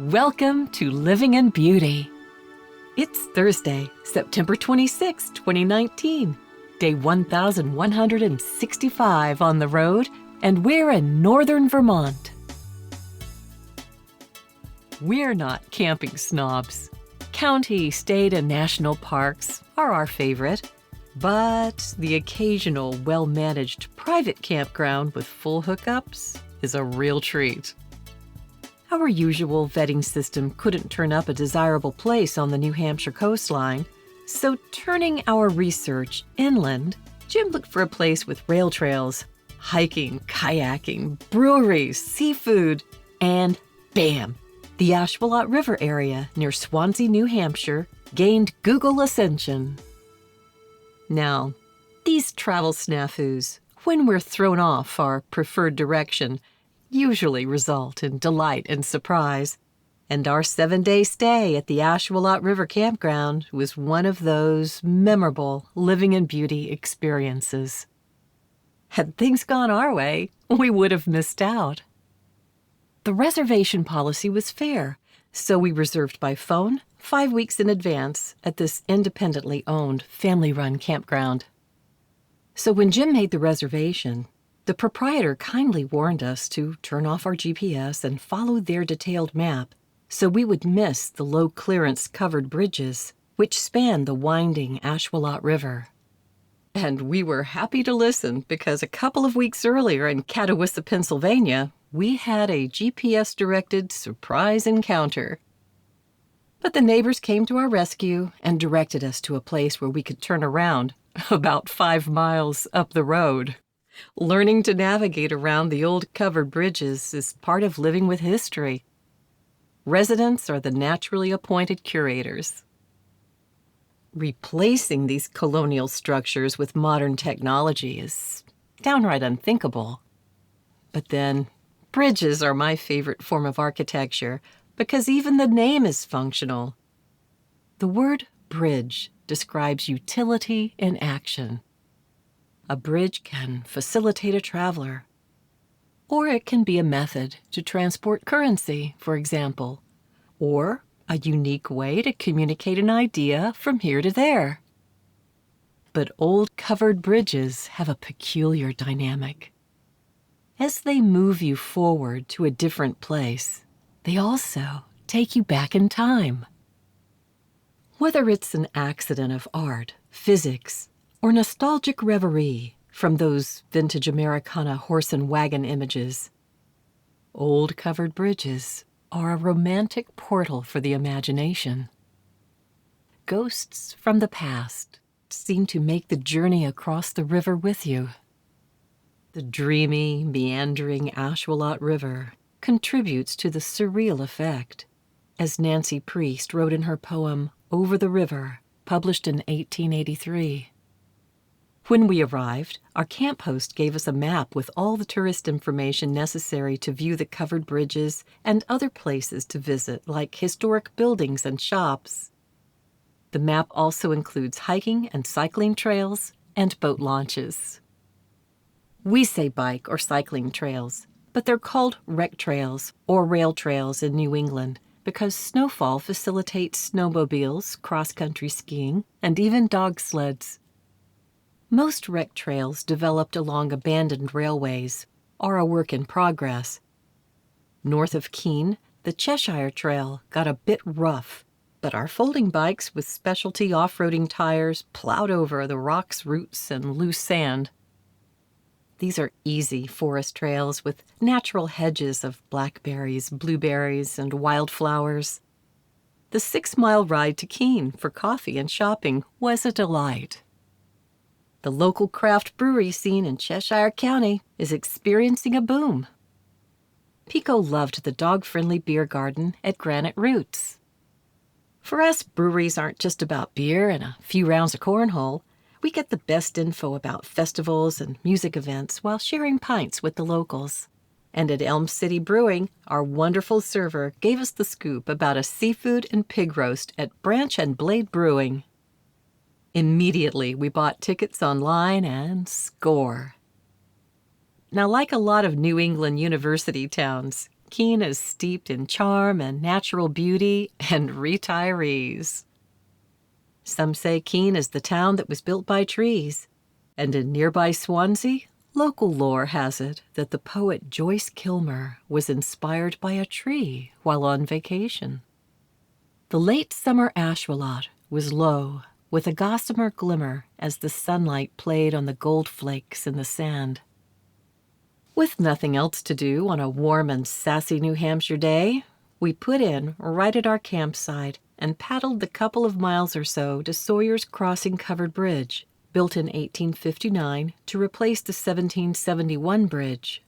Welcome to Living in Beauty. It's Thursday, September 26, 2019, day 1165 on the road, and we're in northern Vermont. We're not camping snobs. County, state, and national parks are our favorite, but the occasional well-managed private campground with full hookups is a real treat. Our usual vetting system couldn't turn up a desirable place on the New Hampshire coastline, so turning our research inland, Jim looked for a place with rail trails, hiking, kayaking, breweries, seafood, and bam! The Ashuelot River area near Swansea, New Hampshire, gained Google ascension. Now, these travel snafus, when we're thrown off our preferred direction, usually result in delight and surprise, and our 7-day stay at the Ashuelot River Campground was one of those memorable living in beauty experiences. Had things gone our way, we would have missed out. The reservation policy was fair, so we reserved by phone 5 weeks in advance at this independently owned, family-run campground. So when Jim made the reservation, the proprietor kindly warned us to turn off our GPS and follow their detailed map so we would miss the low-clearance covered bridges which span the winding Ashuelot River. And we were happy to listen because a couple of weeks earlier in Catawissa, Pennsylvania, we had a GPS-directed surprise encounter. But the neighbors came to our rescue and directed us to a place where we could turn around about 5 miles up the road. Learning to navigate around the old covered bridges is part of living with history. Residents are the naturally appointed curators. Replacing these colonial structures with modern technology is downright unthinkable. But then, bridges are my favorite form of architecture because even the name is functional. The word bridge describes utility in action. A bridge can facilitate a traveler, or it can be a method to transport currency, for example, or a unique way to communicate an idea from here to there. But old covered bridges have a peculiar dynamic. As they move you forward to a different place, they also take you back in time. Whether it's an accident of art, physics, or nostalgic reverie from those vintage Americana horse and wagon images, old covered bridges are a romantic portal for the imagination. Ghosts from the past seem to make the journey across the river with you. The dreamy, meandering Ashuelot River contributes to the surreal effect, as Nancy Priest wrote in her poem Over the River, published in 1883. When we arrived, our camp host gave us a map with all the tourist information necessary to view the covered bridges and other places to visit, like historic buildings and shops. The map also includes hiking and cycling trails and boat launches. We say bike or cycling trails, but they're called rec trails or rail trails in New England because snowfall facilitates snowmobiles, cross-country skiing, and even dog sleds. Most rec trails developed along abandoned railways are a work in progress. North of Keene, the Cheshire Trail got a bit rough, but our folding bikes with specialty off-roading tires plowed over the rocks, roots, and loose sand. These are easy forest trails with natural hedges of blackberries, blueberries, and wildflowers. The 6-mile ride to Keene for coffee and shopping was a delight. The local craft brewery scene in Cheshire County is experiencing a boom. Pico loved the dog-friendly beer garden at Granite Roots. For us, breweries aren't just about beer and a few rounds of cornhole. We get the best info about festivals and music events while sharing pints with the locals. And at Elm City Brewing, our wonderful server gave us the scoop about a seafood and pig roast at Branch and Blade Brewing. Immediately, we bought tickets online and score. Now, like a lot of New England university towns, Keene is steeped in charm and natural beauty and retirees. Some say Keene is the town that was built by trees, and in nearby Swansea, local lore has it that the poet Joyce Kilmer was inspired by a tree while on vacation. The late summer Ashuelot was low, with a gossamer glimmer as the sunlight played on the gold flakes in the sand. With nothing else to do on a warm and sassy New Hampshire day, we put in right at our campsite and paddled the couple of miles or so to Sawyer's Crossing Covered Bridge, built in 1859 to replace the 1771 bridge.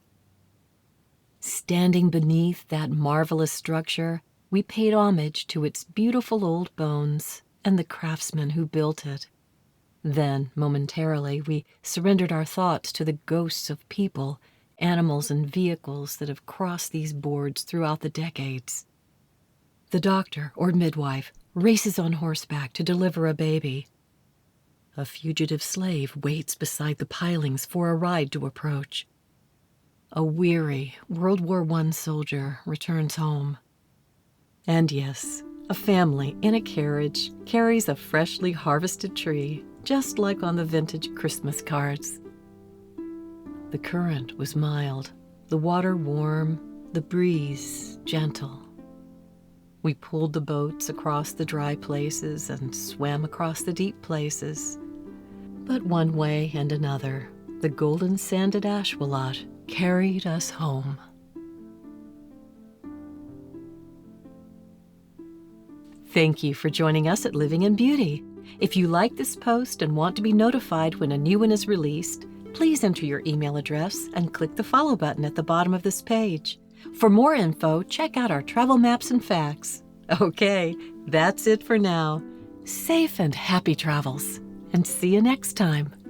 Standing beneath that marvelous structure, we paid homage to its beautiful old bones and the craftsmen who built it. Then, momentarily, we surrendered our thoughts to the ghosts of people, animals, and vehicles that have crossed these boards throughout the decades. The doctor or midwife races on horseback to deliver a baby. A fugitive slave waits beside the pilings for a ride to approach. A weary World War I soldier returns home. And yes, a family in a carriage carries a freshly harvested tree, just like on the vintage Christmas cards. The current was mild, the water warm, the breeze gentle. We pulled the boats across the dry places and swam across the deep places. But one way and another, the golden sanded Ashuelot carried us home. Thank you for joining us at Living in Beauty. If you like this post and want to be notified when a new one is released, please enter your email address and click the follow button at the bottom of this page. For more info, check out our travel maps and facts. Okay, that's it for now. Safe and happy travels, and see you next time.